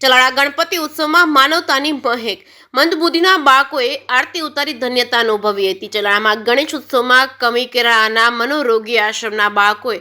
ચલાળા ગણપતિ ઉત્સવમાં માનવતાની મહેક મંદબુદ્ધિના બાળકોએ આરતી ઉતારી ધન્યતા અનુભવી હતી। ચલાળામાં ગણેશ ઉત્સવમાં કમી કેરાળાના મનોરોગી આશ્રમના બાળકોએ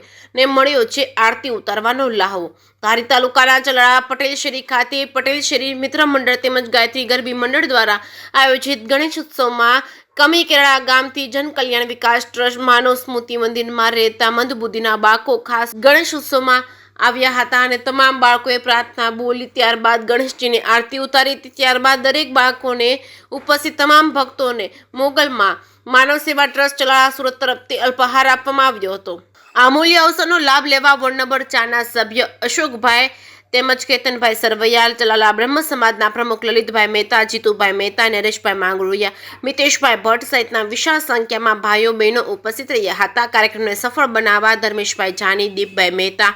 મળ્યો છે આરતી ઉતારવાનો લાહવો। ધારી તાલુકાના ચલાળા પટેલ શેરી ખાતે પટેલ શેરી મિત્ર મંડળ તેમજ ગાયત્રી ગરબી મંડળ દ્વારા આયોજિત ગણેશ ઉત્સવમાં કમી કેરાળા ગામથી જન કલ્યાણ વિકાસ ટ્રસ્ટ માનવ સ્મૃતિ મંદિરમાં રહેતા મંદબુદ્ધિના બાળકો ખાસ ગણેશ ઉત્સવમાં આવ્યા હતા અને તમામ બાળકોએ પ્રાર્થના બોલી ત્યારબાદ ગણેશજીની આરતી ઉતારી હતી। ત્યારબાદ દરેક બાળકોને ઉપસ્થિત તમામ ભક્તોને મોગલમાં માનવ સેવા ટ્રસ્ટ ચલાળા સુરત તરફથી અલ્પાહાર આપવામાં આવ્યો હતો। આ અમૂલ્ય અવસરનો લાભ લેવા વોર્ડ નંબર 4ના સભ્ય અશોકભાઈ તેમજ કેતનભાઈ સરવૈયા, ચલાલા બ્રહ્મ સમાજના પ્રમુખ લલિતભાઈ મહેતા, જીતુભાઈ મહેતા, નરેશભાઈ માંગરોળિયા, મિતેશભાઈ ભટ્ટ સહિતના વિશાળ સંખ્યામાં ભાઈઓ બહેનો ઉપસ્થિત રહ્યા હતા। કાર્યક્રમને સફળ બનાવવા ધર્મેશભાઈ જાની, દીપભાઈ મહેતા,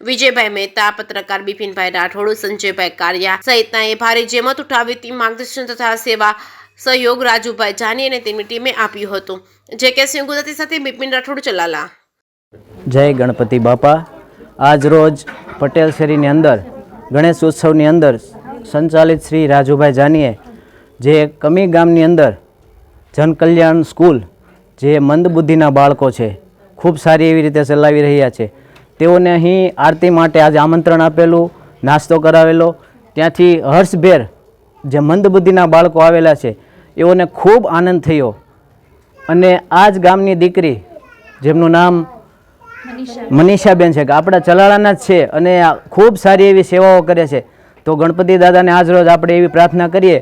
વિજયભાઈ મહેતા, પત્રકાર બિપિનભાઈ રાઠોડ, સંજયભાઈ કારિયા સહિતનાએ ભારે જહેમત ઉઠાવી હતી। માર્ગદર્શન તથા સેવા સહયોગ રાજુભાઈ જાની અને તેમની ટીમે આપ્યું હતું। જે કે સિંહ ગુજરાતી સાથે બિપિન રાઠોડ, ચલાલા। જય ગણપતિ બાપા। આજ રોજ પટેલ શેરીની અંદર ગણેશ ઉત્સવની અંદર સંચાલિત શ્રી રાજુભાઈ જાનીએ જે કમી ગામની અંદર જન કલ્યાણ સ્કૂલ જે મંદબુદ્ધિના બાળકો છે ખૂબ સારી એવી રીતે ચલાવી રહ્યા છે તેઓને અહીં આરતી માટે આજે આમંત્રણ આપેલું, નાસ્તો કરાવેલો। ત્યાંથી હર્ષભેર જે મંદબુદ્ધિના બાળકો આવેલા છે એઓને ખૂબ આનંદ થયો અને આ જ ગામની દીકરી જેમનું નામ મનીષાબેન છે કે આપણા ચલાળાના જ છે અને ખૂબ સારી એવી સેવાઓ કરે છે। તો ગણપતિ દાદાને આજ રોજ આપણે એવી પ્રાર્થના કરીએ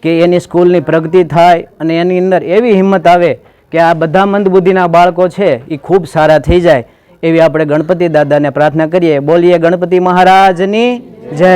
કે એની સ્કૂલની પ્રગતિ થાય અને એની અંદર એવી હિંમત આવે કે આ બધા મંદબુદ્ધિના બાળકો છે એ ખૂબ સારા થઈ જાય એવી આપણે ગણપતિ દાદાને પ્રાર્થના કરીએ। બોલીએ ગણપતિ મહારાજની જય।